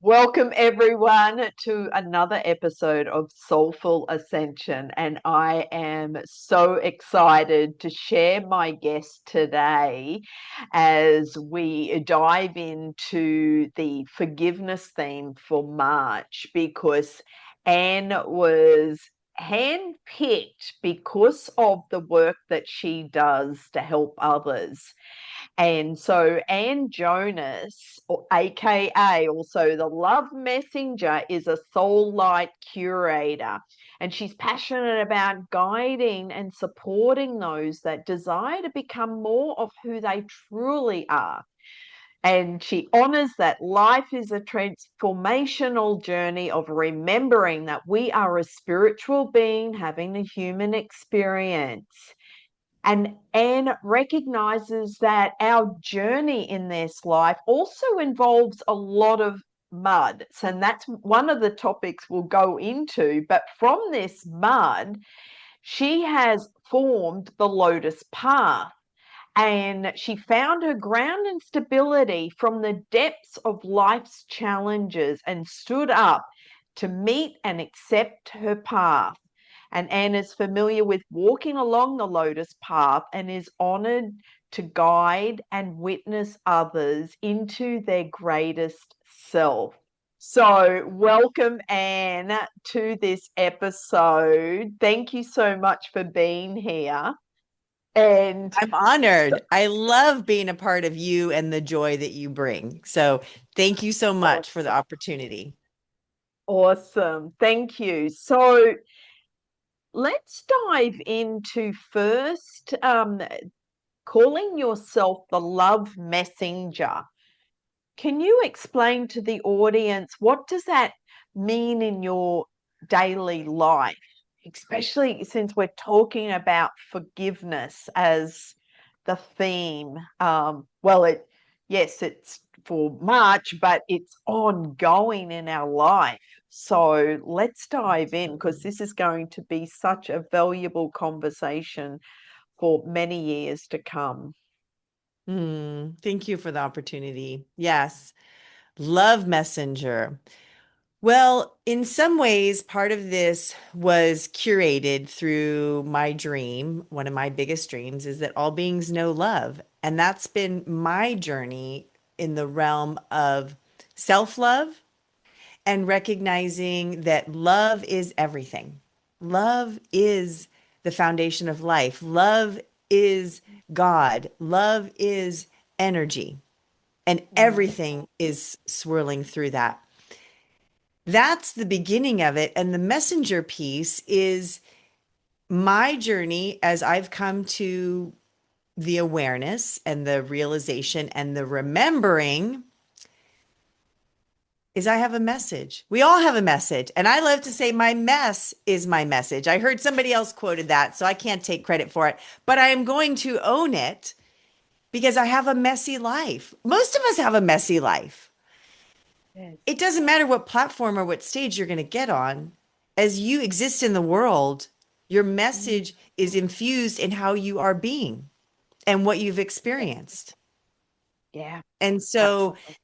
Welcome everyone to another episode of Soulful Ascension, and I am so excited to share my guest today as we dive into the forgiveness theme for March because Anne was handpicked because of the work that she does to help others. And so Ann Jonas, or AKA also the Love Messenger, is a soul light curator. And she's passionate about guiding and supporting those that desire to become more of who they truly are. And she honors that life is a transformational journey of remembering that we are a spiritual being having a human experience. And Anne recognizes that our journey in this life also involves a lot of mud. And that's one of the topics we'll go into. But from this mud, she has formed the Lotus Path. And she found her ground and stability from the depths of life's challenges and stood up to meet and accept her path. And Anne is familiar with walking along the Lotus Path and is honored to guide and witness others into their greatest self. So, welcome, Anne, to this episode. Thank you so much for being here. And I'm honored. I love being a part of you and the joy that you bring. So thank you so much for the awesome. opportunity. Awesome. Thank you. So, let's dive into first calling yourself the love messenger. Can you explain to the audience what does that mean in your daily life, especially since we're talking about forgiveness as the theme? Yes, it's for March, but it's ongoing in our life. So let's dive in because this is going to be such a valuable conversation for many years to come. Thank you for the opportunity. Yes, love messenger. Well, in some ways, part of this was curated through my dream. One of my biggest dreams is that all beings know love. And that's been my journey in the realm of self-love and recognizing that love is everything. Love is the foundation of life. Love is God. Love is energy. And Mm. everything is swirling through that. That's the beginning of it. And the messenger piece is my journey as I've come to the awareness and the realization and the remembering is I have a message. We all have a message. And I love to say my mess is my message. I heard somebody else quoted that, so I can't take credit for it, but I am going to own it because I have a messy life. Most of us have a messy life. Yes. It doesn't matter what platform or what stage you're going to get on. As you exist in the world, your Mm. message is infused in how you are being and what you've experienced. Yeah, And so absolutely.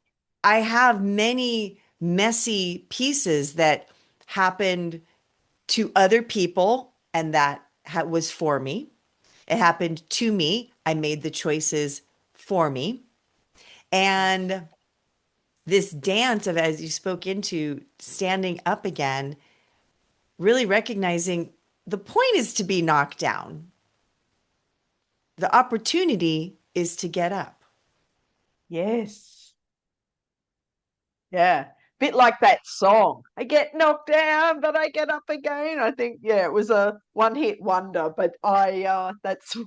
I have many messy pieces that happened to other people, and that was for me. It happened to me. I made the choices for me. Yes. And this dance of, as you spoke into, standing up again, really recognizing the point is to be knocked down. The opportunity is to get up. Yes. Yeah. Bit like that song. I get knocked down, but I get up again. I think, yeah, it was a one hit wonder, but that's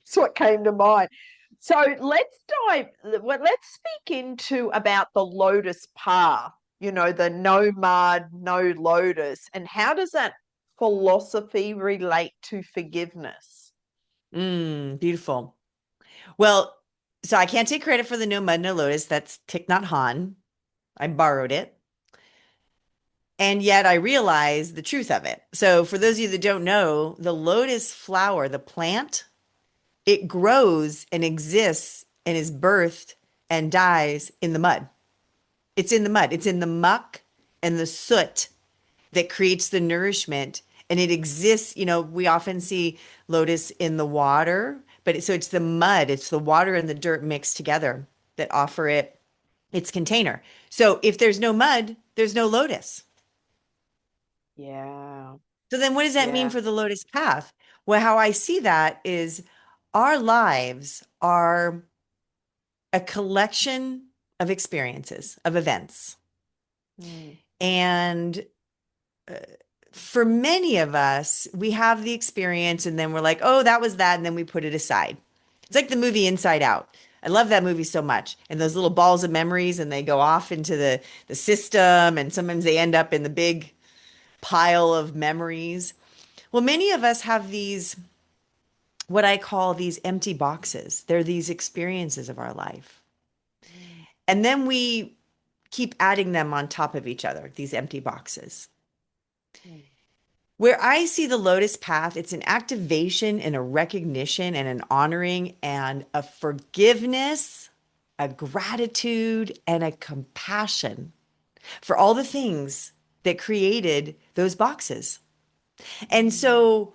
that's what came to mind. So let's speak into about the Lotus Path, the no mud, no lotus, and how does that philosophy relate to forgiveness? Beautiful. Well, so I can't take credit for the no mud, no lotus. That's Thich Nhat Hanh. I borrowed it. And yet I realize the truth of it. So for those of you that don't know, the lotus flower, the plant, it grows and exists and is birthed and dies in the mud. It's in the mud. It's in the muck and the soot that creates the nourishment. And it exists, we often see lotus in the water, so it's the mud, it's the water and the dirt mixed together that offer it its container. So if there's no mud, there's no lotus. Yeah. So then what does that mean Yeah. for the lotus path? Well, how I see that is our lives are a collection of experiences, of events. Mm, And uh, for many of us, we have the experience and then we're like, oh, that was that. And then we put it aside. It's like the movie Inside Out. I love that movie so much. And those little balls of memories, and they go off into the system, and sometimes they end up in the big pile of memories. Well, many of us have these, what I call these empty boxes. They're these experiences of our life. mm, And then we keep adding them on top of each other, these empty boxes. mm, Where I see the Lotus Path, it's an activation and a recognition and an honoring and a forgiveness, a gratitude, and a compassion for all the things that created those boxes. And mm, so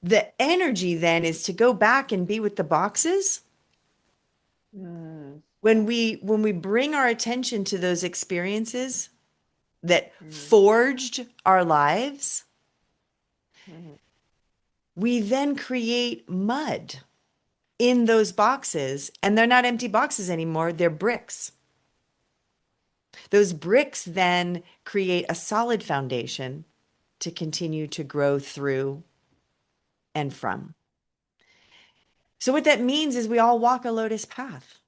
the energy then is to go back and be with the boxes. mm, When we bring our attention to those experiences that mm, forged our lives, mm, we then create mud in those boxes, and they're not empty boxes anymore, they're bricks. Those bricks then create a solid foundation to continue to grow through and from. So, what that means is we all walk a lotus path.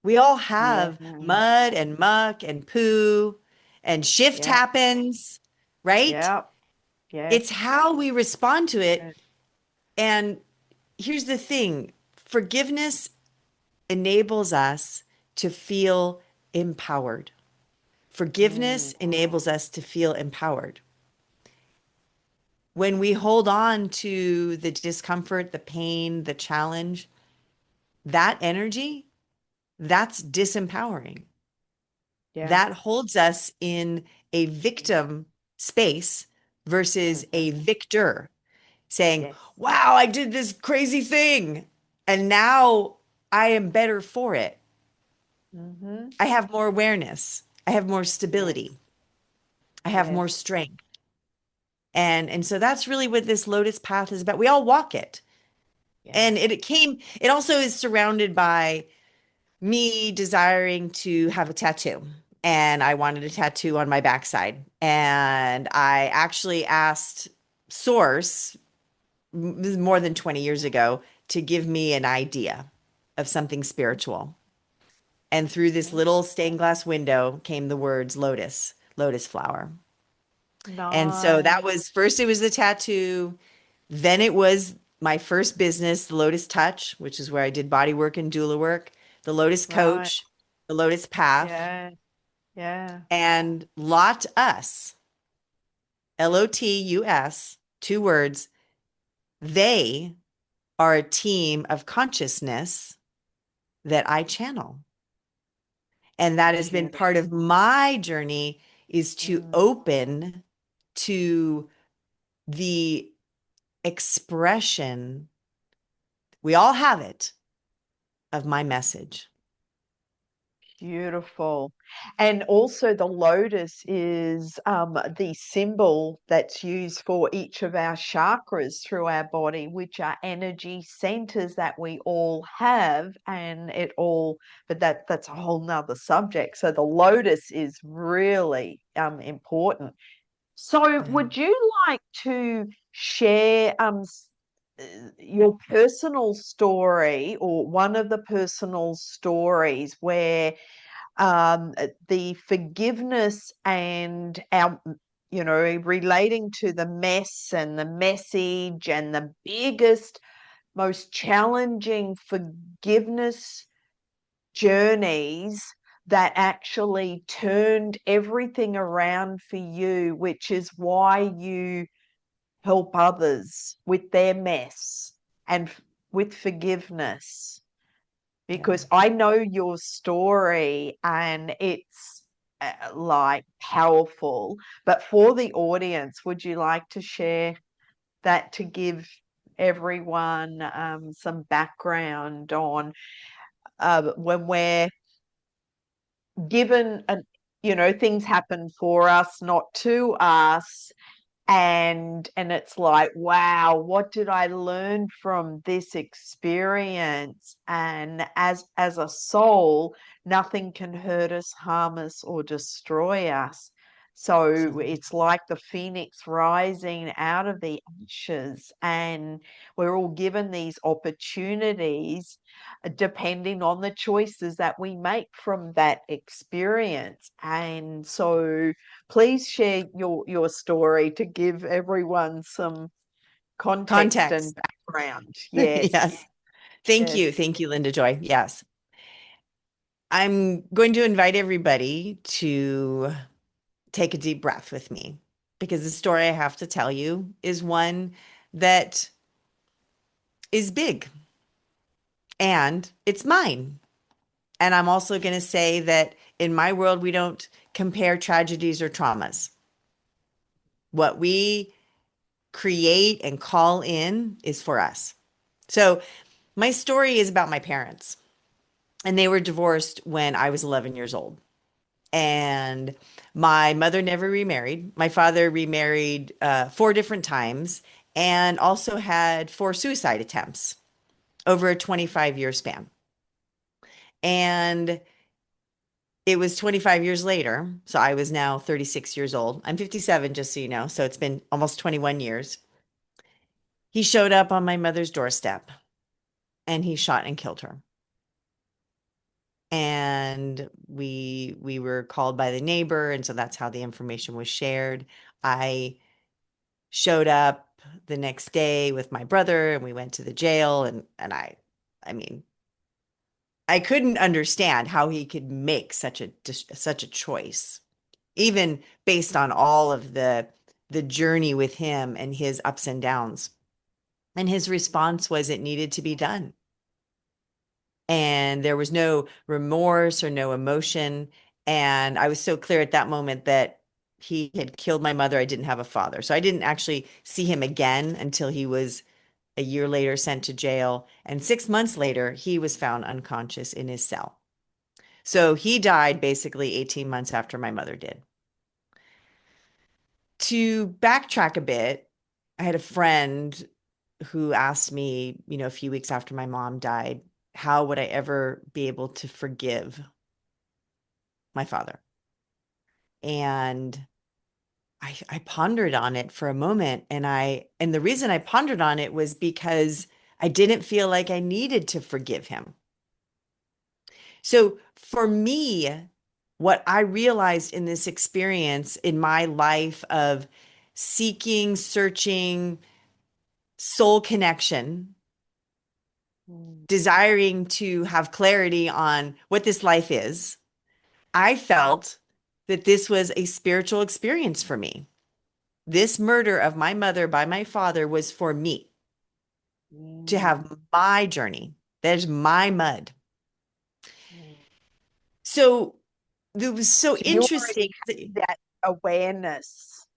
We all yeah. have mud and muck and poo, and shift Yeah. happens, right? Yeah. Yes. It's how we respond to it. Yes. And here's the thing, forgiveness enables us to feel empowered. Forgiveness Mm, enables us to feel empowered. When we hold on to the discomfort, the pain, the challenge, that energy, that's disempowering. yeah. That holds us in a victim space versus Mm-hmm. a victor saying, Yes. wow, I did this crazy thing. And now I am better for it. Mm-hmm. I have more awareness. I have more Yes. stability. I have Yes. more strength. And so that's really what this lotus path is about. We all walk it. Yeah. And it also is surrounded by me desiring to have a tattoo. And I wanted a tattoo on my backside. And I actually asked Source, this is more than 20 years ago, to give me an idea of something spiritual. And through this Mhm. little stained glass window came the words lotus, lotus flower. And so Nice. that was first, it was the tattoo. Then it was my first business, the Lotus Touch, which is where I did body work and doula work, the Lotus Right. Coach, the Lotus Path, Yeah. Yeah. and Lot Us, Lotus, two words. They are a team of consciousness that I channel. And that has been part Beautiful. of my journey is to Mm. open to the expression, we all have it, of my message. Beautiful. And also, the lotus is the symbol that's used for each of our chakras through our body, which are energy centers that we all have. And it all, but that's a whole nother subject. So the lotus is really important. So, Yeah. would you like to share your personal story or one of the personal stories where the forgiveness and relating to the mess and the message and the biggest, most challenging forgiveness journeys that actually turned everything around for you, which is why you help others with their mess and with forgiveness? Yeah. Because I know your story and it's like powerful. But for the audience, would you like to share that to give everyone some background on when we're given things happen for us, not to us, and it's like, wow, what did I learn from this experience? And as a soul, nothing can hurt us, harm us, or destroy us. So Absolutely. it's like the phoenix rising out of the ashes, and we're all given these opportunities depending on the choices that we make from that experience. And so please share your story to give everyone some context and Context. background. Yes, Yes. Thank yes. you. Thank you, Linda Joy. Yes. I'm going to invite everybody to take a deep breath with me because the story I have to tell you is one that is big and it's mine. And I'm also going to say that in my world, we don't compare tragedies or traumas. What we create and call in is for us. So, my story is about my parents, and they were divorced when I was 11 years old. And my mother never remarried. My father remarried 4 different times and also had 4 suicide attempts over a 25-year span. And it was 25 years later. So I was now 36 years old. I'm 57, just so you know. So it's been almost 21 years. He showed up on my mother's doorstep and he shot and killed her. And we were called by the neighbor, and so that's how the information was shared. I showed up the next day with my brother and we went to the jail, and I mean, I couldn't understand how he could make such a choice, even based on all of the journey with him and his ups and downs. And his response was it needed to be done. And there was no remorse or no emotion. And I was so clear at that moment that he had killed my mother. I didn't have a father. So I didn't actually see him again until he was a year later sent to jail. And 6 months later, he was found unconscious in his cell. So he died basically 18 months after my mother did. To backtrack a bit, I had a friend who asked me, a few weeks after my mom died, how would I ever be able to forgive my father? And I pondered on it for a moment, and the reason I pondered on it was because I didn't feel like I needed to forgive him. So for me, what I realized in this experience in my life of seeking, searching, soul connection, Mm, desiring to have clarity on what this life is, I felt that this was a spiritual experience for me. This murder of my mother by my father was for me to mm, have my journey. There's my mud. mm. So it was so So you interesting. already had that awareness.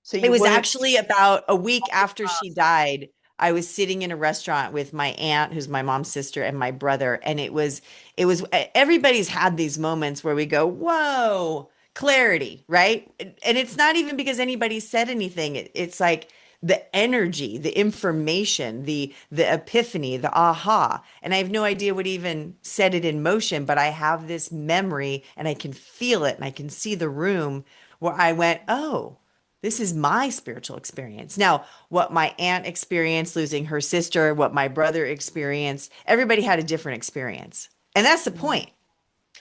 So It you was weren't actually about a week scrolling after she past. died. I was sitting in a restaurant with my aunt, who's my mom's sister, and my brother. And it was, everybody's had these moments where we go, whoa, clarity, right? And it's not even because anybody said anything. It's like the energy, the information, the epiphany, the aha. And I have no idea what even set it in motion, but I have this memory and I can feel it and I can see the room where I went, oh, this is my spiritual experience. Now, what my aunt experienced losing her sister, what my brother experienced, everybody had a different experience. And that's the Mm, point.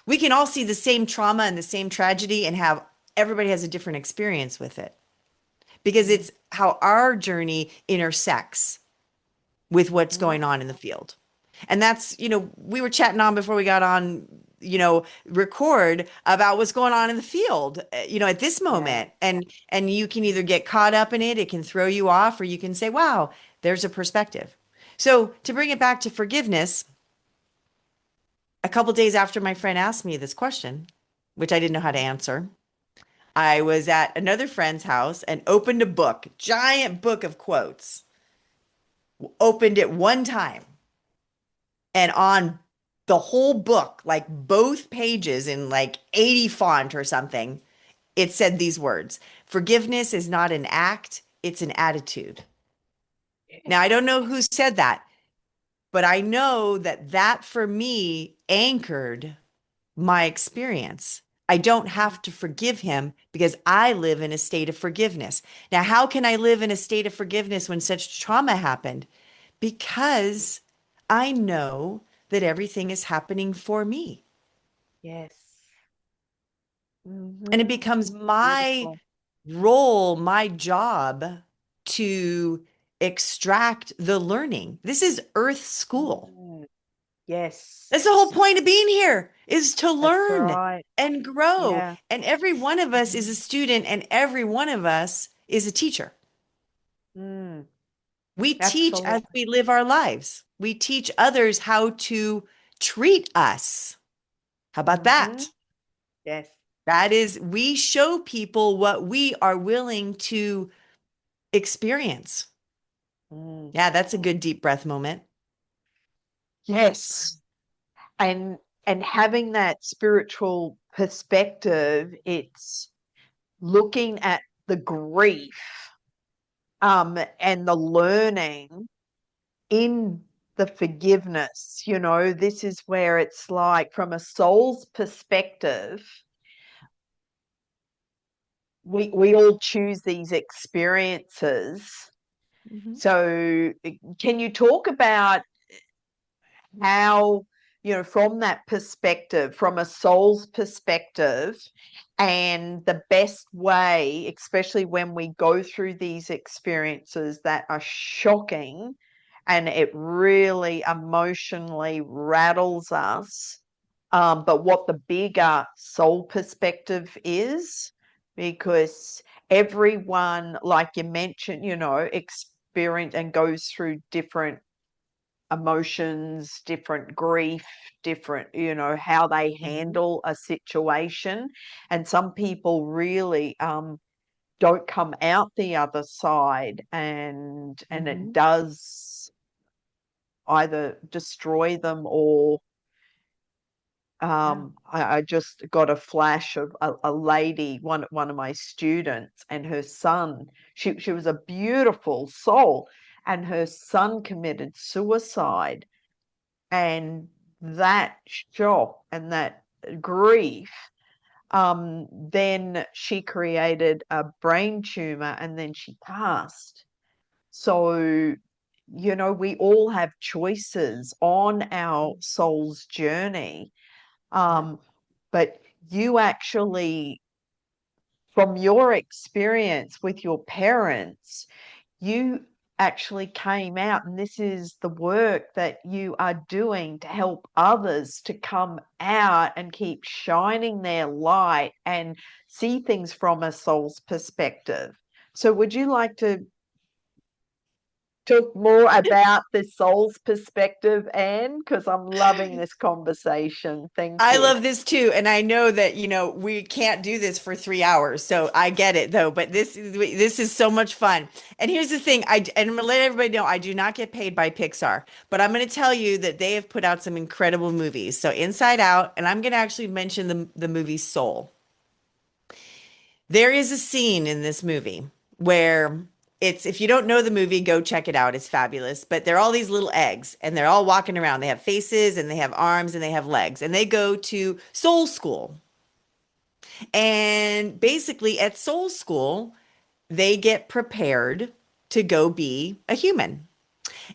We can all see the same trauma and the same tragedy and have everybody has a different experience with it because mm, it's how our journey intersects with what's mm. going on in the field. And that's, we were chatting on before we got on, record about what's going on in the field, at this Yeah. moment. And you can either get caught up in it, it can throw you off, or you can say, wow, there's a perspective. So to bring it back to forgiveness, a couple days after my friend asked me this question, which I didn't know how to answer. I was at another friend's house and opened a book, giant book of quotes, opened it one time, and on the whole book, like both pages in like 80 font or something, it said these words: forgiveness is not an act, it's an attitude. Now, I don't know who said that, but I know that that for me anchored my experience. I don't have to forgive him because I live in a state of forgiveness. Now, how can I live in a state of forgiveness when such trauma happened? Because I know that everything is happening for me. Yes. And it Hmm. becomes my Beautiful. role, my job to extract the learning. This is Earth School. Mm. Yes. That's the whole point of being here is to That's learn right. and grow. Yeah. And every one of us is a Mhm. student and every one of us is a teacher. Mm. We teach as Absolutely. we live our lives. We teach others how to treat us. How about Hmm. that? Yes. That is, we show people what we are willing to experience. Mm. Yeah, that's a good deep breath moment. Yes. And having that spiritual perspective, it's looking at the grief and the learning in the forgiveness. This is where it's like from a soul's perspective, we all choose these experiences. Mhm. So can you talk about how, from that perspective, from a soul's perspective, and the best way, especially when we go through these experiences that are shocking and it really emotionally rattles us, but what the bigger soul perspective is, because everyone, like you mentioned, experience and goes through different emotions, different grief, different, how they Mhm. handle a situation. And some people really don't come out the other side, and it Mhm. does either destroy them or Yeah. I just got a flash of a lady, one of my students, and her son. She was a beautiful soul, and her son committed suicide. And that shock and that grief, then she created a brain tumor and then she passed. So, we all have choices on our soul's journey. Yeah. Um, but you actually, from your experience with your parents, you actually came out, and this is the work that you are doing to help others to come out and keep shining their light and see things from a soul's perspective. So, would you like to talk more about the soul's perspective, Anne? Because I'm loving this conversation. Thank I you. love this too. And I know that, we can't do this for 3 hours. So I get it though. But this is so much fun. And here's the thing. And I'm gonna let everybody know I do not get paid by Pixar, but I'm gonna tell you that they have put out some incredible movies. So Inside Out, and I'm gonna actually mention the movie Soul. There is a scene in this movie where if you don't know the movie, go check it out. It's fabulous. But they're all these little eggs and they're all walking around. They have faces and they have arms and they have legs and they go to soul school. And basically at soul school, they get prepared to go be a human.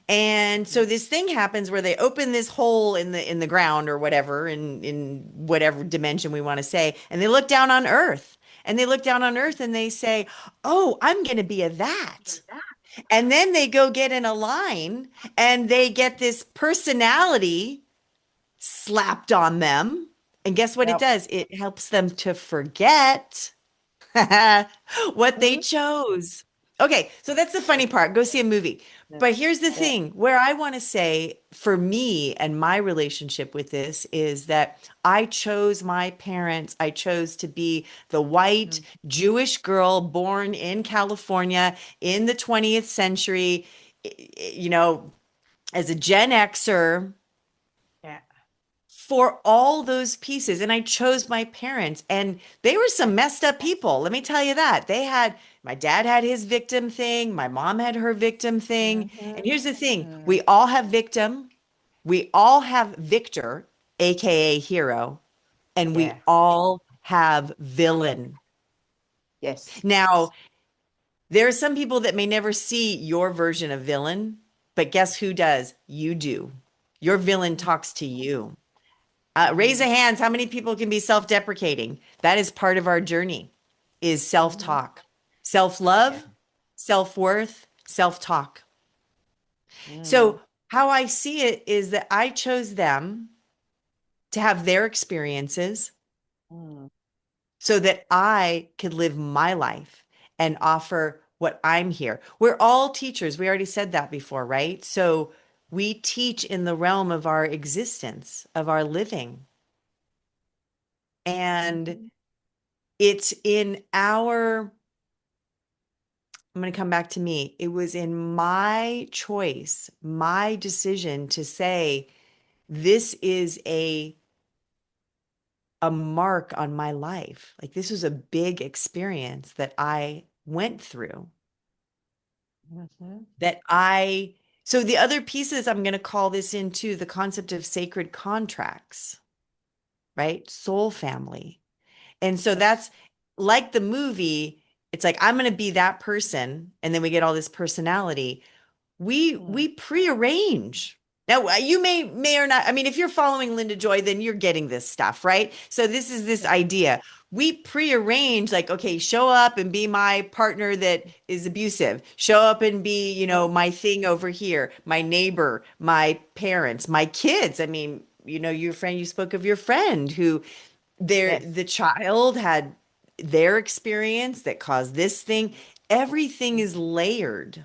And so this thing happens where they open this hole in the ground or whatever in whatever dimension we want to say, and they look down on Earth. And they look down on Earth and they say, "Oh, I'm going to be a that." And then they go get in a line and they get this personality slapped on them. And guess what it Yep. does? It helps them to forget what they Mhm. chose. Okay, so that's the funny part. Go see a movie. Yeah. But here's the Yeah. thing where I want to say for me and my relationship with this is that I chose my parents. I chose to be the white Mm. Jewish girl born in California in the 20th century, you know, as a Gen Xer Yeah. for all those pieces. And I chose my parents, and they were Yeah. some messed up people. Let me tell you that. My dad had his victim thing, my mom had her victim thing. And Mhm. here's the thing Mm. we all have victim, we all have victor, AKA hero, and we Yeah. all have villain. Yes. Now, there are some people that may never see your version of villain, but guess who does? You do. Your villain talks to you. Raise Mm-hmm. a hands. How many people can be self-deprecating? That is part of our journey, is Mm-hmm. self-talk, Yeah. self-love, self-worth, self-talk. Mm. So how I see it is that I chose them to have their experiences Mm. so that I could live my life and offer what I'm here. We're all teachers. We already said that before, right? So we teach in the realm of our existence, of our living. And Mhm. it's in our, I'm going to come back to me. It was in my choice, my decision to say, this is a mark on my life. Like this was a big experience that I went through Mhm. that I, so the other pieces, I'm going to call this into the concept of sacred contracts, right? Soul family. And so Yes. that's like the movie. It's like, I'm going to be that person. And then we get all this personality. Mm. We prearrange. Now you may or not. I mean, if you're following Linda Joy, then you're getting this stuff, right? So this is this Yeah. idea. We prearrange, like, okay, show up and be my partner that is abusive. Show up and be, Mhm. my thing over here, my neighbor, my parents, my kids. I mean, your friend, you spoke of your friend who Yes. the child had their experience that caused this thing. Everything Mm. is layered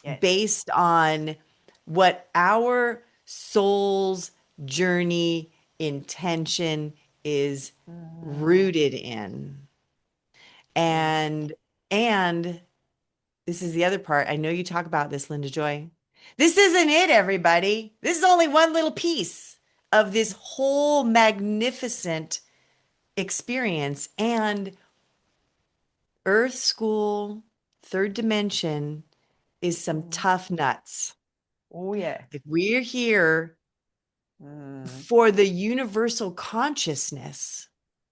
Yes. based on what our soul's journey intention is Mm. rooted in. Mm. And this is the other part. I know you talk about this, Linda Joy. This isn't it, everybody. This is only one little piece of this whole magnificent experience. And Earth School, third dimension, is some Mm. tough nuts. Oh yeah. If we're here Mm. for the universal consciousness,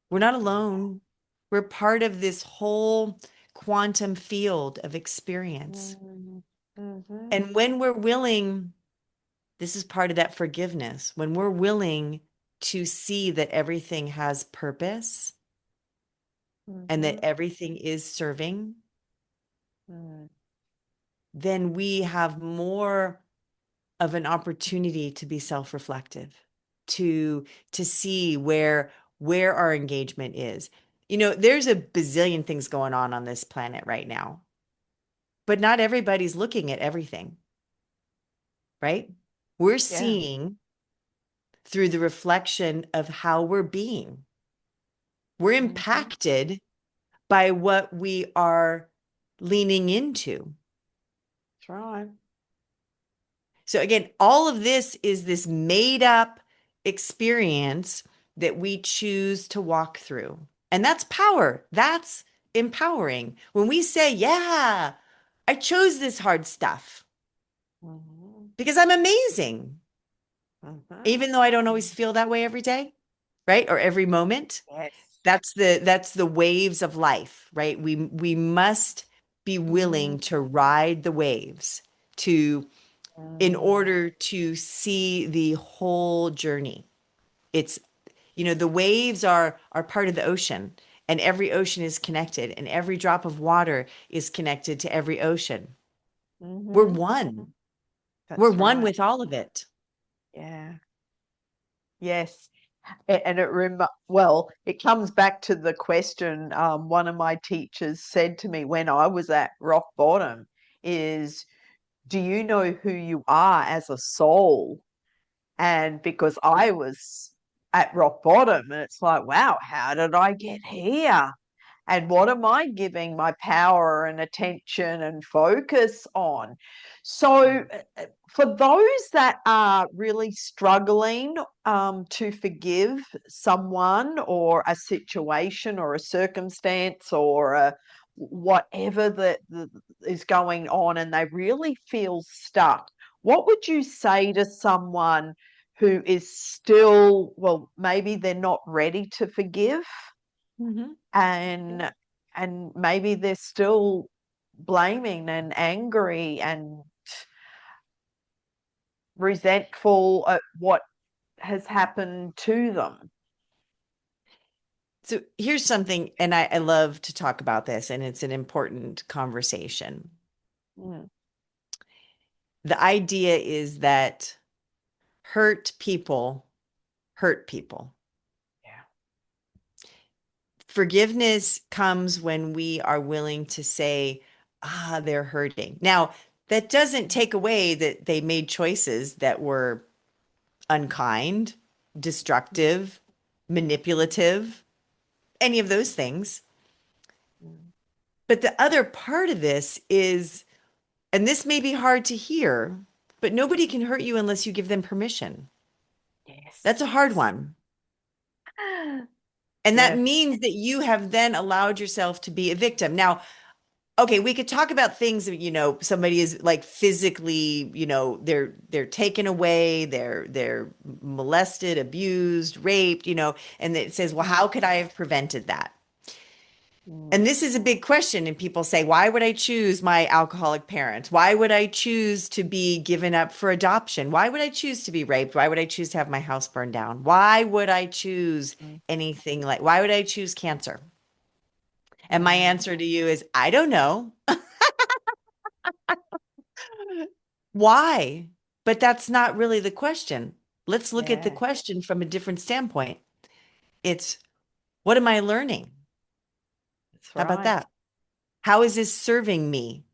we're not Mm. alone. We're part of this whole quantum field of experience. Mm. Mhm. And when we're willing, this is part of that forgiveness. When we're willing to see that everything has purpose and that Mhm. everything is serving, Mm. then we have more of an opportunity to be self-reflective, to see where our engagement is. There's a bazillion things going on this planet right now, but not everybody's looking at everything, right? We're Yeah. seeing through the reflection of how we're being. We're Mhm. impacted by what we are leaning into. That's right. So again, all of this is this made up experience that we choose to walk through. And that's power. That's empowering. When we say, yeah, I chose this hard stuff Mhm. because I'm amazing, Mhm. even though I don't always feel that way every day, right? Or every moment. Yes. That's the waves of life, right? We must be Mm. willing to ride the waves to in Mm. order to see the whole journey. It's, the waves are part of the ocean, and every ocean is connected, and every drop of water is connected to every ocean. We're Mhm. one. We're That's one right. with all of it. Yeah. Yes. And well, it comes back to the question one of my teachers said to me when I was at rock bottom is, do you know who you are as a soul? And because I was at rock bottom, and it's like, wow, how did I get here? And what am I giving my power and attention and focus on? So, for those that are really struggling to forgive someone or a situation or a circumstance or whatever that is going on, and they really feel stuck, what would you say to someone who is still, well, maybe they're not ready to forgive? Mhm. and maybe they're still blaming and angry and resentful at what has happened to them. So here's something, and I love to talk about this, and it's an important conversation. Mm, The idea is that hurt people. yeah. Forgiveness comes when we are willing to say, ah, they're hurting. Now, that doesn't take away that they made choices that were unkind, destructive, manipulative, any of those things. Mm, But the other part of this is, and this may be hard to hear, but nobody can hurt you unless you give them permission. That's a hard yes. one. And that Yes. means that you have then allowed yourself to be a victim. Now, okay, we could talk about things that, somebody is like physically, they're taken away, they're molested, abused, raped, and it says, well, Mm, how could I have prevented that? mm, And this is a big question. And people say, why would I choose my alcoholic parents? Why would I choose to be given up for adoption? Why would I choose to be raped? Why would I choose to have my house burned down? Why would I choose mm, why would I choose cancer? And my mm. answer to you is, I don't know. Why? But that's not really the question. Let's look at the Yeah, question from a different standpoint. It's, what am I learning? that's How about right. that? How is this serving me?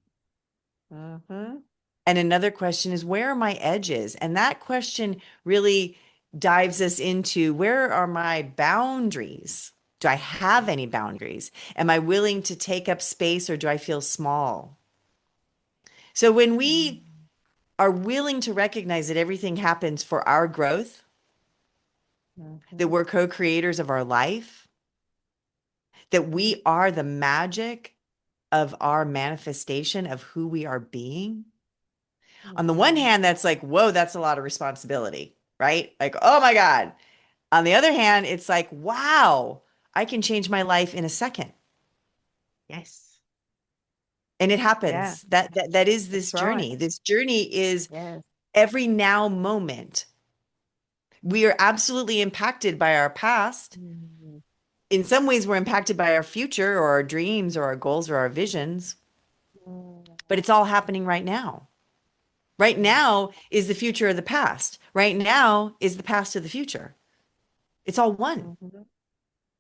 Hmm. And another question is, where are my edges? And that question really dives us into, where are my boundaries? Do I have any boundaries? Am I willing to take up space or do I feel small? So when we are willing to recognize that everything happens for our growth, that Hmm. we're co-creators of our life, that we are the magic of our manifestation of who we are being. On the one Hmm. hand, that's like, whoa, that's a lot of responsibility, right? Like, oh my God. On the other hand, it's like, wow, I can change my life in a second. Yes. And it Yeah, happens. That is this that's right. journey. This journey is Yes. every now moment. We are absolutely impacted by our past. Mm, In some ways, we're impacted by our future or our dreams or our goals or our visions, mm, but it's all happening right now. Right mm, now is the future of the past. Right now is the past of the future. It's all one. mhm,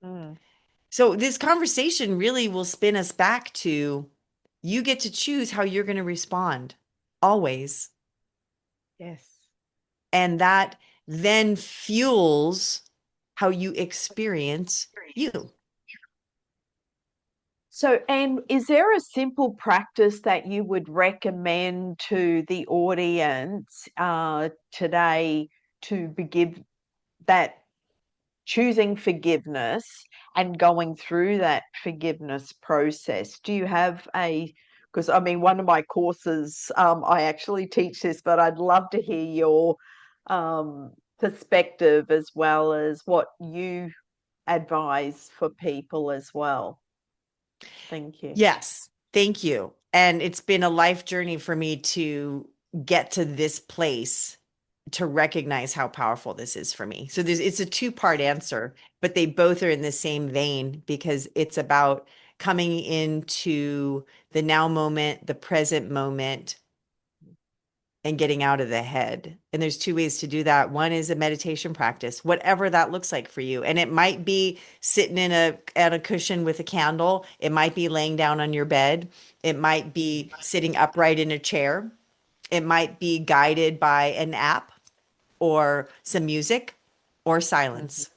mm. So this conversation really will spin us back to, you get to choose how you're going to respond always. Yes. And that then fuels how you experience you. So, and is there a simple practice that you would recommend to the audience today to begin that choosing forgiveness and going through that forgiveness process? Do you have a, because I mean, one of my courses, I actually teach this, but I'd love to hear your perspective as well as what you advise for people as well. Thank you. Yes, thank you. And it's been a life journey for me to get to this place to recognize how powerful this is for me. So it's a two-part answer, but they both are in the same vein because it's about coming into the now moment, the present moment, and getting out of the head. And there's two ways to do that. One is a meditation practice, whatever that looks like for you. And it might be sitting in a at a cushion with a candle. It might be laying down on your bed. It might be sitting upright in a chair. It might be guided by an app or some music or Mhm. silence.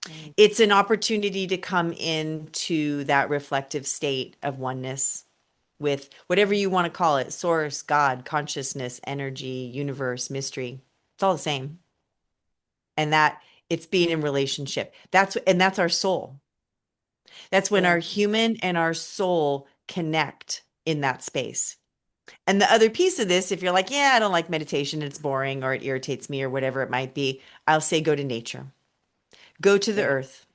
Mm. It's an opportunity to come into that reflective state of oneness with whatever you want to call it, source, God, consciousness, energy, universe, mystery. It's all the same. And that it's being in relationship. That's our soul. That's when Yeah. our human and our soul connect in that space. And the other piece of this, if you're like, yeah, I don't like meditation, it's boring or it irritates me or whatever it might be, I'll say go to nature. Go to the Yeah. earth.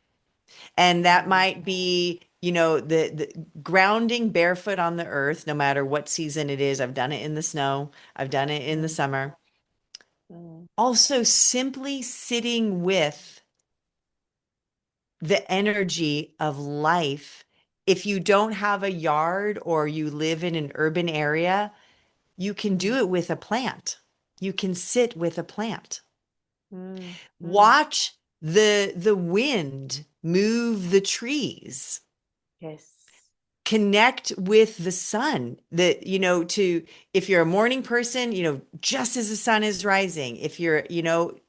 And that Mm. might be, the grounding barefoot on the earth, no matter what season it is. I've done it in the snow, I've done it in the Mm. summer. Mm. Also, simply sitting with the energy of life. If you don't have a yard or you live in an urban area, you can do Mm. it with a plant. You can sit with a plant. Mm. Mm. Watch the wind move the trees. Yes. Connect with the sun, that to if you're a morning person, just as the sun is rising, if you're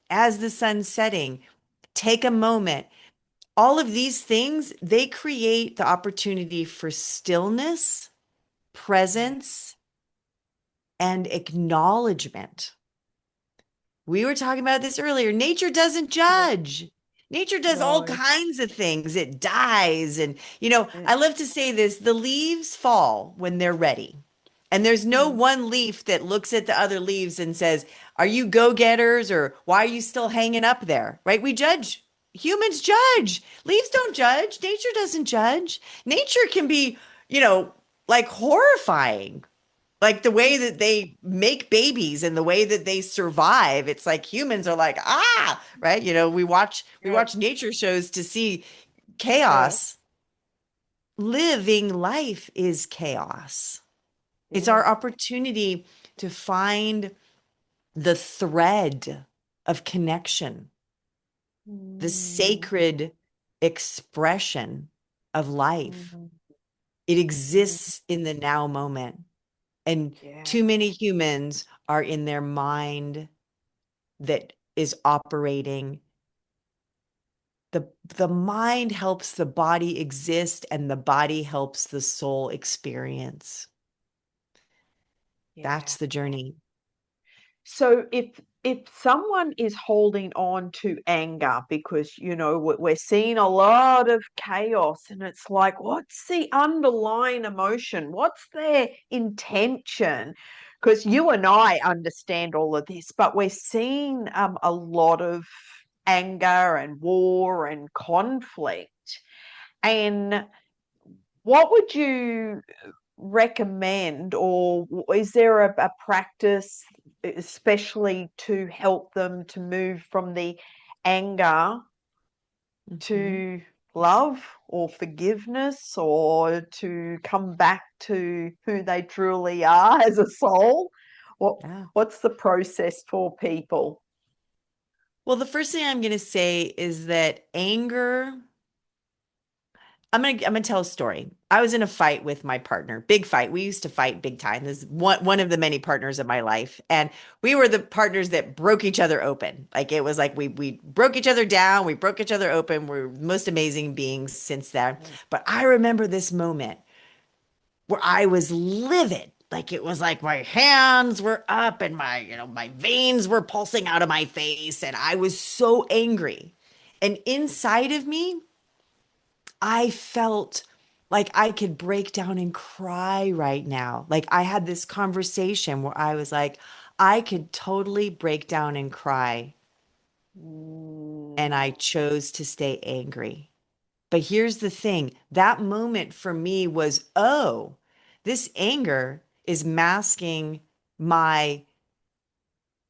as the sun's setting, take a moment. All of these things, they create the opportunity for stillness, Yeah. presence, and acknowledgement. We were talking about this earlier. Nature doesn't Yeah. judge. Nature does all No. kinds of things. It dies. And, Yeah. I love to say this, the leaves fall when they're ready. And there's no Mm. one leaf that looks at the other leaves and says, are you go-getters or why are you still hanging up there? Right? We judge. Humans judge. Leaves don't judge. Nature doesn't judge. Nature can be, you know, like horrifying, like the way that they make babies and the way that they survive. It's like humans are like, ah, right? We Yeah. watch nature shows to see Yeah. chaos. Living life is chaos. It's Yeah. our opportunity to find the thread of connection, the Mm. sacred expression of life. Mm. It Mm. exists in the now moment. And Yeah. too many humans are in their mind that is operating. The mind helps the body exist and the body helps the soul experience. Yeah. That's the journey. So if someone is holding on to anger because we're seeing a lot of chaos and it's like what's the underlying emotion? What's their intention? Because you and I understand all of this, but we're seeing a lot of anger and war and conflict. And what would you recommend, or is there a practice especially to help them to move from the anger Mhm. to love or forgiveness or to come back to who they truly are as a soul? What Yeah. what's the process for people? Well, the first thing I'm going to say is that anger, I'm gonna tell a story. I was in a fight with my partner, big fight. We used to fight big time. This is one of the many partners of my life, and we were the partners that broke each other open. Like it was like we broke each other down, we broke each other open. We're the most amazing beings since then. But I remember this moment where I was livid. Like it was like my hands were up and my veins were pulsing out of my face, and I was so angry. And inside of me, I felt like I could break down and cry right now. Like I had this conversation where I was like, I could totally break down and cry. And Mm. I chose to stay angry. But here's the thing, that moment for me was, oh, this anger is masking my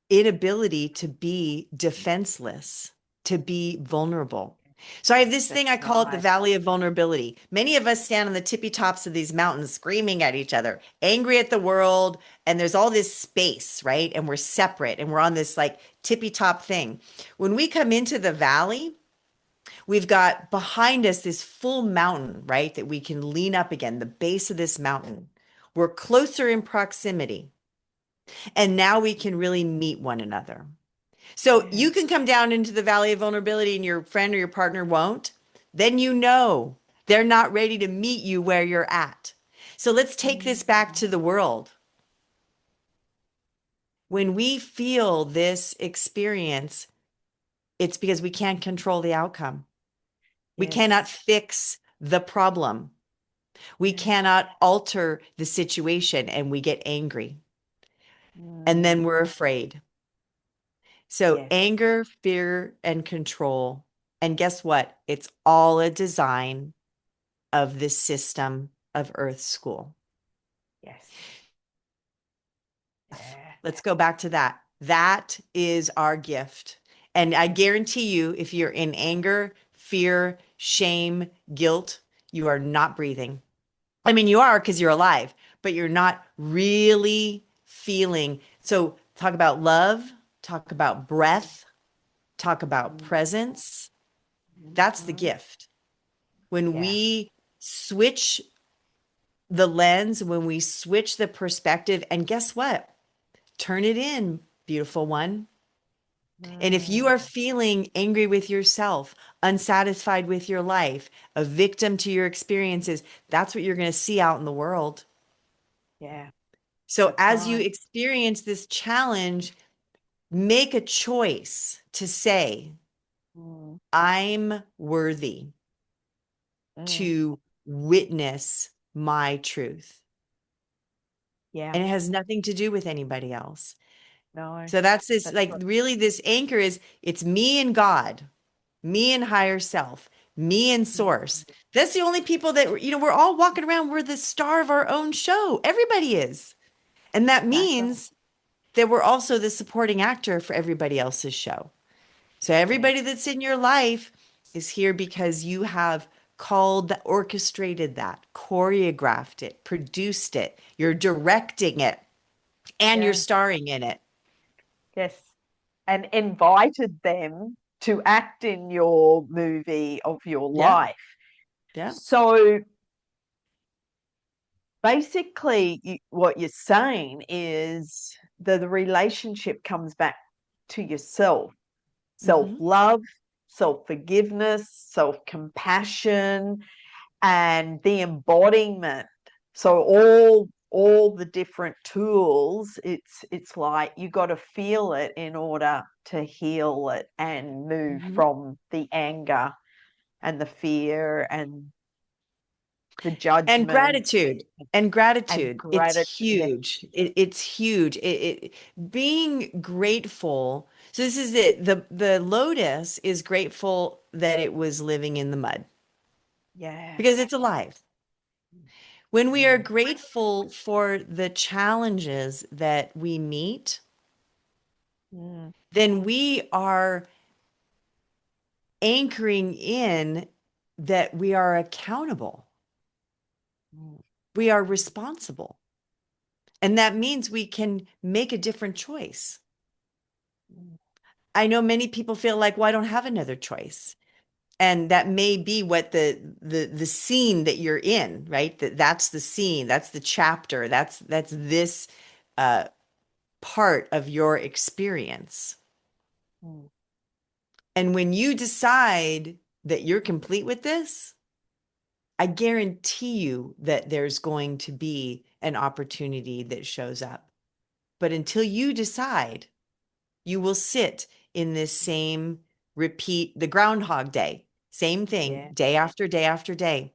inability to be defenseless, to be vulnerable. So I have this thing, That's I call it the right. Valley of Vulnerability. Many of us stand on the tippy tops of these mountains screaming at each other, angry at the world, and there's all this space, right? And we're separate and we're on this like tippy top thing. When we come into the valley, we've got behind us this full mountain, right? That we can lean up again, the base of this mountain. We're closer in proximity. And now we can really meet one another. So you Yeah. can come down into the valley of vulnerability and your friend or your partner won't. Then you know they're not ready to meet you where you're at. So let's take this back Mm. to the world. When we feel this experience, it's because we can't control the outcome. We cannot Yes. fix the problem. We Yes. cannot alter the situation and we get angry. And then Mm. we're afraid. So Yes. anger, fear, and control. And guess what? It's all a design of this system of Earth School. Yes. Yeah. Let's go back to that. That is our gift. And I guarantee you, if you're in anger, fear, shame, guilt, you are not breathing. I mean, you are because you're alive, but you're not really feeling. So, talk about love, talk about breath, talk about Mm. presence. That's the Mhm. gift. When Yeah. we switch the lens, when we switch the perspective, and guess what? Turn it in, beautiful one. And if you Mm. are feeling angry with yourself, unsatisfied with your life, a victim to your experiences, that's what you're going to see out in the world. Yeah. So That's as you right. experience this challenge, make a choice to say, Mm. I'm worthy Mm. to witness my truth. Yeah. And it has nothing to do with anybody else. No. So that's this, That's like, right. really, this anchor is it's me and God, me and higher self, me and source. Mm. That's the only people that, we're all walking around. We're the star of our own show. Everybody is. And that That's right. means that we're also the supporting actor for everybody else's show. So Yes. everybody that's in your life is here because you have called, orchestrated that, choreographed it, produced it, you're directing it, and you're Yeah. starring in it. Yes. And invited them to act in your movie of your Yeah. life. Yeah. So basically, what you're saying is the relationship comes back to yourself, self Hmm. love, self forgiveness, self compassion, and the embodiment. So all the different tools, it's like you got to feel it in order to heal it and move Hmm. from the anger and the fear and the And judgment gratitude. And and gratitude. It's gratitude. Yes, huge. It's huge. Being grateful. So this is it. The lotus is grateful that it was living in the mud yeah. because it's alive. When we are Mm, grateful for the challenges that we meet, mm, then we are anchoring in that we are accountable, mm, we are responsible. And that means we can make a different choice. mm. I know many people feel like, well, I don't have another choice. And that may be what the scene that you're in, right? That's the scene, that's the chapter, that's this uh, part of your experience. Mm. And when you decide that you're complete with this, I guarantee you that there's going to be an opportunity that shows up. But until you decide, you will sit in this same repeat, the Groundhog Day, same thing, Yeah. day after day after day.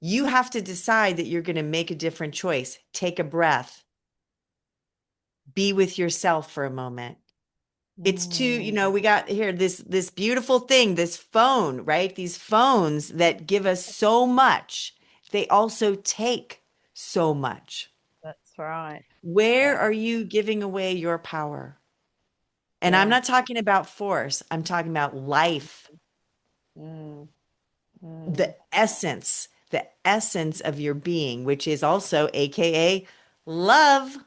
You have to decide that you're going to make a different choice. Take a breath, be with yourself for a moment. It's too, Mm. we got here this beautiful thing, this phone, right? These phones that give us so much, they also take so much. That's right. Where Yeah. are you giving away your power? And I'm Yeah. not talking about force, I'm talking about life. mm, The mm, the essence of your being, which is also AKA love,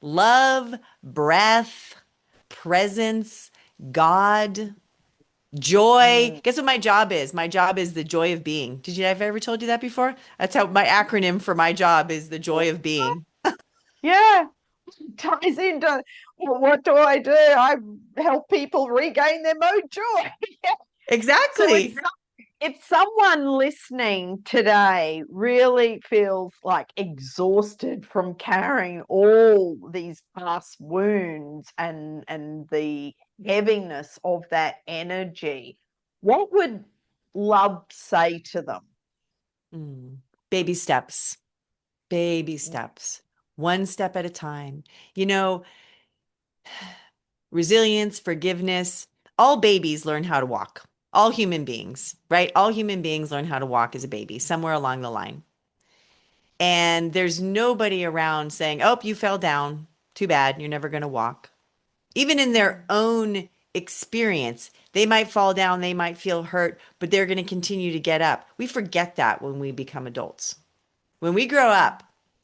love, breath, presence, God, joy. mm. Guess what my job is? My job is the joy of being. Did you have I ever told you that before? That's how my acronym for my job is the joy of being. Yeah, ties into what do I do? I help people regain their mood joy. So Exactly. if someone listening today really feels like exhausted from carrying all these past wounds and the heaviness of that energy, what would love say to them? Mm. Baby steps, baby steps, one step at a time. You know, resilience, forgiveness. All babies learn how to walk. All human beings, right? All human beings learn how to walk as a baby somewhere along the line. And there's nobody around saying, oh, you fell down. Too bad. You're never going to walk. Even in their own experience, they might fall down, they might feel hurt, but they're going to continue to get up. We forget that when we become adults. When we grow up,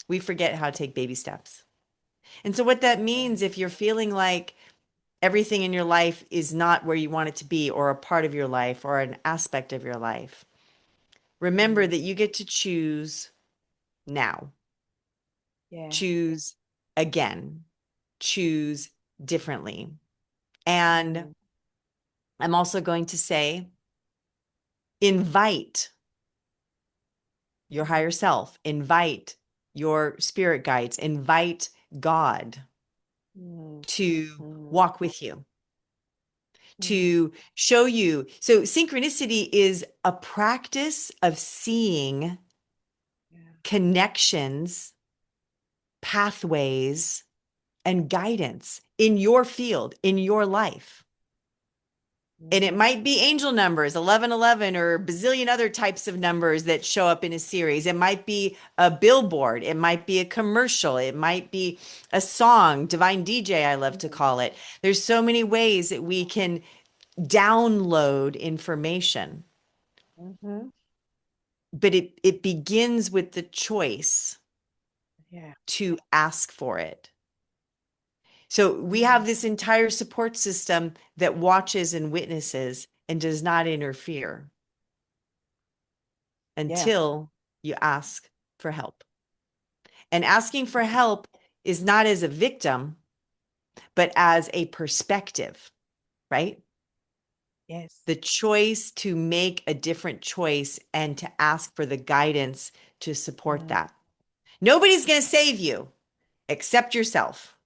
we forget how to take baby steps. And so, what that means, if you're feeling like everything in your life is not where you want it to be, or a part of your life, or an aspect of your life, remember Mm, that you get to choose now, yeah. choose again, choose differently. And Mm, I'm also going to say, invite your higher self, invite your spirit guides, invite God mm, to mm, walk with you, mm, to show you. So, synchronicity is a practice of seeing yeah. connections, pathways, and guidance in your field, in your life. And it Mhm, might be angel numbers, 1111, or a bazillion other types of numbers that show up in a series. It might be a billboard. It might be a commercial. It might be a song, divine DJ, I love to mhm, call it. There's so many ways that we can download information, mhm. but it begins with the choice Yeah. to ask for it. So we Mm, have this entire support system that watches and witnesses and does not interfere yeah. until you ask for help. And asking for help is not as a victim, but as a perspective, right? Yes. The choice to make a different choice and to ask for the guidance to support Mm, that. Nobody's going to save you except yourself.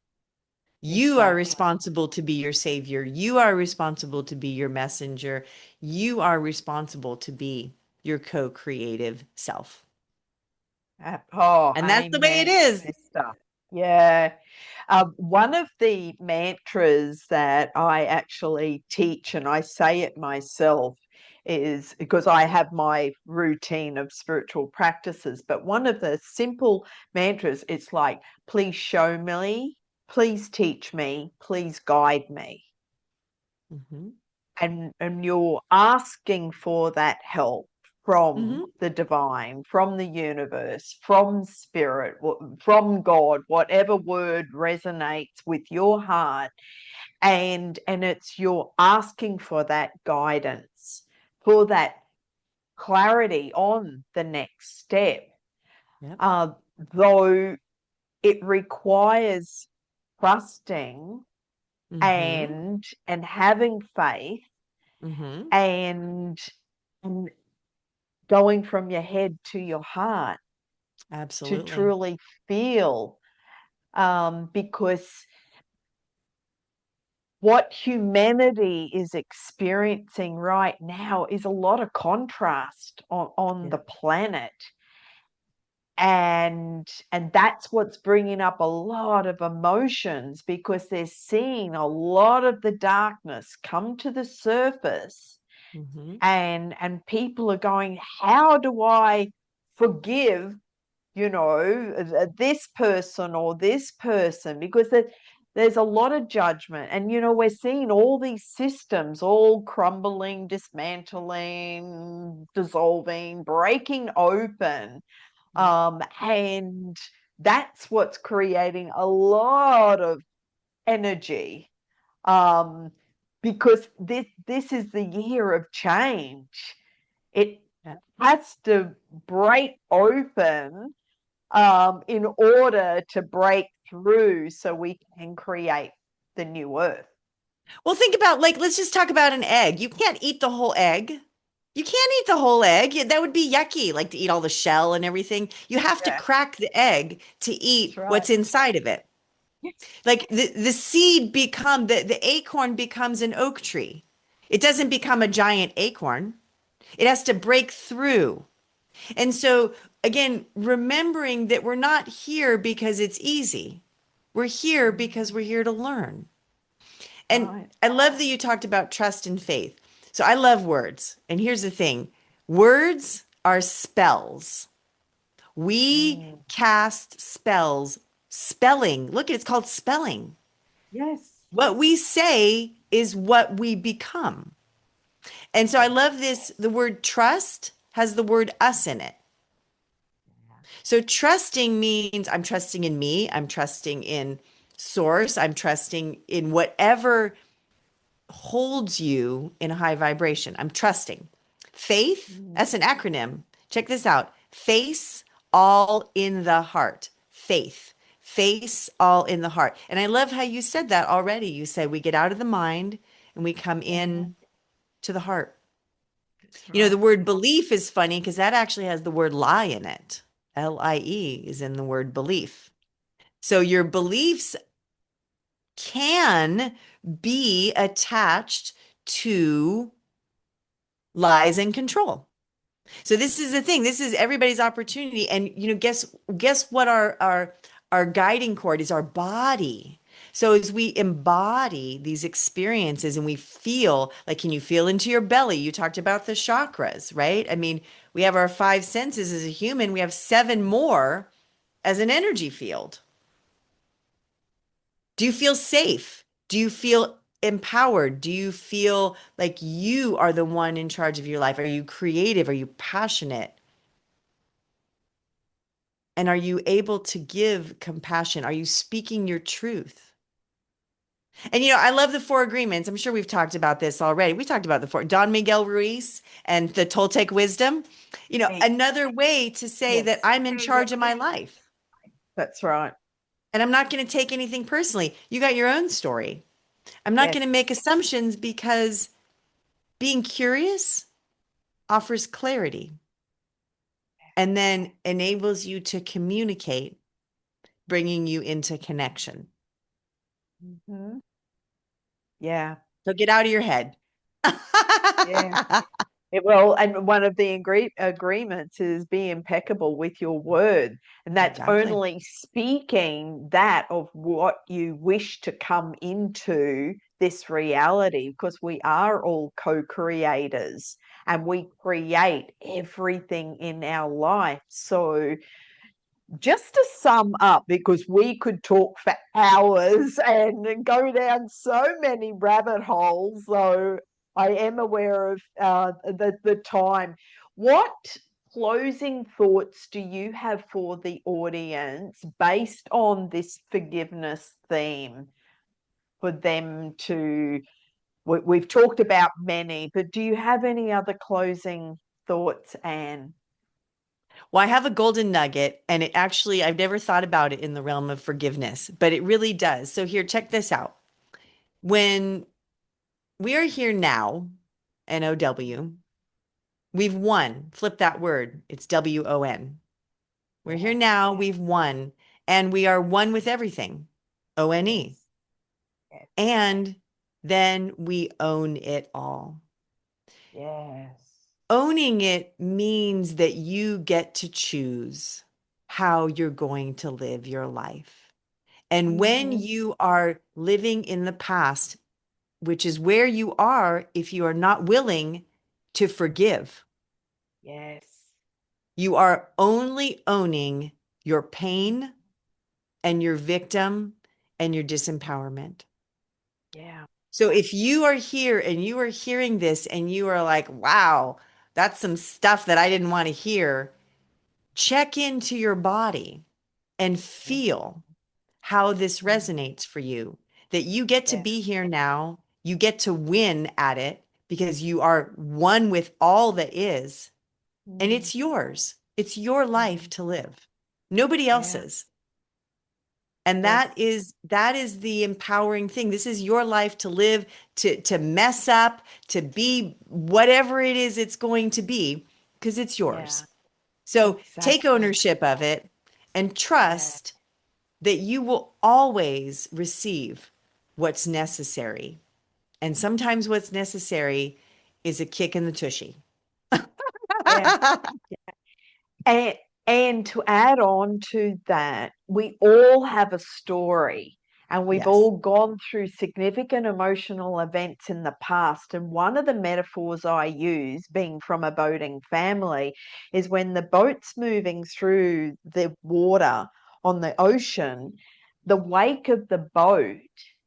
You are exactly. responsible to be your savior. You are responsible to be your messenger. You are responsible to be your co creative self. Oh, And that's the way it amen, is. sister. Yeah. One of the mantras that I actually teach, and I say it myself, is because I have my routine of spiritual practices. But one of the simple mantras, it's like, please show me, please teach me, please guide me. Hmm. And you're asking for that help from Hmm. the divine, from the universe, from spirit, from God, whatever word resonates with your heart, and it's you're asking for that guidance, for that clarity on the next step, Yep. uh, though it requires trusting Hmm. and having faith Hmm. and and going from your head to your heart to Absolutely. truly feel, because what humanity is experiencing right now is a lot of contrast on Yeah. the planet, and that's what's bringing up a lot of emotions because they're seeing a lot of the darkness come to the surface, Hmm. and people are going, how do I forgive, this person or this person, because there's a lot of judgment. And, we're seeing all these systems all crumbling, dismantling, dissolving, breaking open. Yeah. And that's what's creating a lot of energy, um, because this is the year of change. It Yeah. has to break open, in order to break through so we can create the new earth. Well, think about like, let's just talk about an egg. You can't eat the whole egg. You can't eat the whole egg. That would be yucky, like to eat all the shell and everything. You have to Yeah, crack the egg to that's eat right. what's inside of it. Like the seed the acorn becomes an oak tree. It doesn't become a giant acorn. It has to break through. And so, again, remembering that we're not here because it's easy. We're here because we're here to learn. And Right. I love that you talked about trust and faith. So I love words. And here's the thing, words are spells. We Mm. cast spells. Spelling. Look, it's called spelling. Yes. What we say is what we become. And so I Yes. love this. The word trust has the word us in it. So trusting means I'm trusting in me, I'm trusting in source, I'm trusting in whatever holds you in a high vibration. I'm trusting. Faith, Mm. that's an acronym. Check this out. Face all in the heart. Faith. Face all in the heart. And I love how you said that already. You said we get out of the mind and we come Yeah, in to the heart. that's You know, the right. word belief is funny because that actually has the word lie in it. Lie is in the word belief. So your beliefs can be attached to lies and control. So this is the thing. This is everybody's opportunity. And guess what our guiding cord is our body. So as we embody these experiences and we feel like, can you feel into your belly? You talked about the chakras, right? I mean, we have our five senses as a human. We have seven more as an energy field. Do you feel safe? Do you feel empowered? Do you feel like you are the one in charge of your life? Are you creative? Are you passionate? And are you able to give compassion? Are you speaking your truth? And I love the four agreements. I'm sure we've talked about this already. We talked about the four, Don Miguel Ruiz and the Toltec wisdom. Right. Another way to say that Yes, I'm in charge of my life that's right. and I'm not going to take anything personally. You got your own story. I'm not Yes. going to make assumptions because being curious offers clarity and then enables you to communicate, bringing you into connection. Hmm. Yeah. So get out of your head. Yeah. Well, and one of the agreements is be impeccable with your word. And that's Exactly. only speaking that of what you wish to come into this reality, because we are all co-creators and we create everything in our life. So just to sum up, because we could talk for hours and go down so many rabbit holes, so I am aware of the time. What closing thoughts do you have for the audience based on this forgiveness theme for them to? We've talked about many, but do you have any other closing thoughts, Anne? Well, I have a golden nugget, and I've never thought about it in the realm of forgiveness, but it really does. So, here, check this out. When we are here now, NOW, we've won. Flip that word. It's WON. We're here Yes. now, we've won, and we are one with everything. ONE. Yes. Yes. And then we own it all. Yes. Owning it means that you get to choose how you're going to live your life. And when Hmm. you are living in the past, which is where you are if you are not willing to forgive, Yes. you are only owning your pain and your victim and your disempowerment. Yeah. So if you are here and you are hearing this and you are like, wow, that's some stuff that I didn't want to hear, check into your body and Yeah. feel how this Mm. resonates for you. That you get to Yeah. be here now, you get to win at it because you are one with all that is, and Mm. it's yours. It's your life Mm. to live, nobody Yeah. else's. And Yes. that is the empowering thing. This is your life to live, to mess up, to be whatever it is it's going to be, because it's yours. Yeah. So take Exactly. ownership of it and Yeah. trust that you will always receive what's necessary. And sometimes what's necessary is a kick in the tushy. Yeah. And and to add on to that, we all have a story and we've Yes. all gone through significant emotional events in the past. And one of the metaphors I use, being from a boating family, is when the boat's moving through the water on the ocean, the wake of the boat,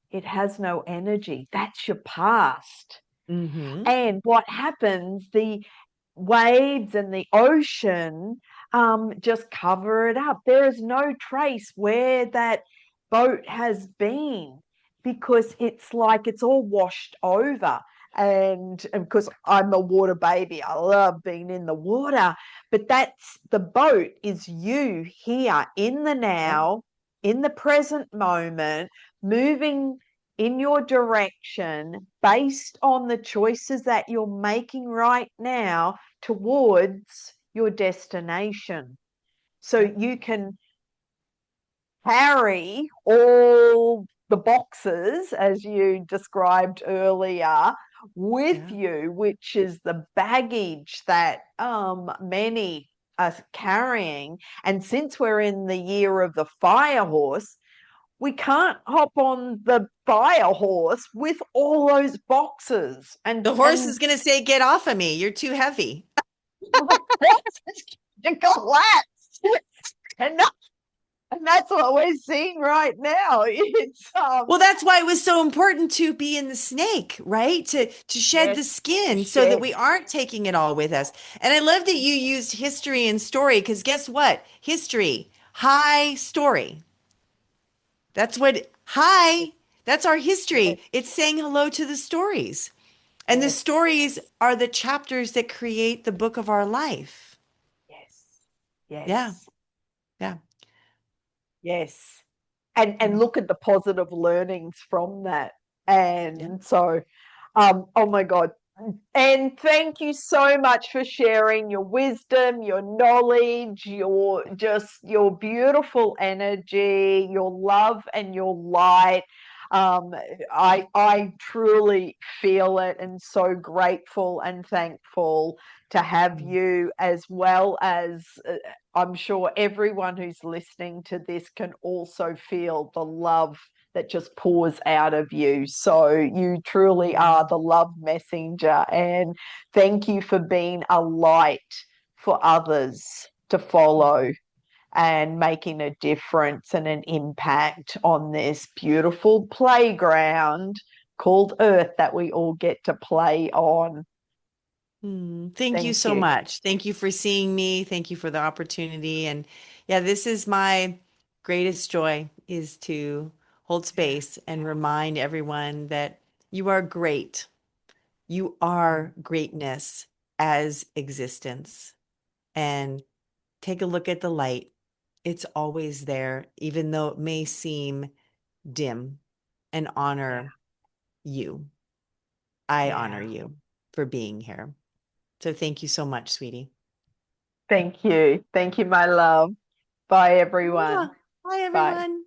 it has no energy. That's your past. Mm-hmm. And what happens, the waves and the ocean just cover it up. There is no trace where that boat has been because it's like it's all washed over. And because I'm a water baby, I love being in the water. But that's the boat is you here in the Yep. now, in the present moment, moving in your direction based on the choices that you're making right now towards your destination. So Yep. you can carry all the boxes, as you described earlier, with Yeah. you, which is the baggage that many are carrying. And since we're in the year of the fire horse, we can't hop on the fire horse with all those boxes The horse and is going to say, get off of me. You're too heavy. the horse is going to collapse. And, and that's what we're seeing right now. It's Well, that's why it was so important to be in the snake, right? To shed yes, the the skin so that shed. we aren't taking it all with us. And I love that you used history and story because guess what? History, high story. That's what hi, that's our Yes, history. It's saying hello to the stories. And the yes, stories are the chapters that create the book of our life. yes, Yeah. yes, Yeah. yes. And Yeah. look at the positive learnings from that. Yeah. And so, oh my God. And thank you so much for sharing your wisdom, your knowledge, your just your beautiful energy, your love and your light. Um, I truly feel it and so grateful and thankful to have Mm. you as well as I'm sure everyone who's listening to this can also feel the love that just pours out of you. So you truly are Mm. the love messenger. And thank you for being a light for others to follow and making a difference and an impact on this beautiful playground called Earth that we all get to play on. Thank you Thank so you. much. Thank you for seeing me. Thank you for the opportunity. And yeah, this is my greatest joy is to hold Yeah. space and remind everyone that you are great. You are greatness as existence. And take a look at the light. It's always there, even though it may seem dim, and Yeah. honor you. I honor Yeah. you for being here. So thank you so much, sweetie. Thank you. Thank you, my love. Bye, Yeah. everyone. Bye, Bye. everyone.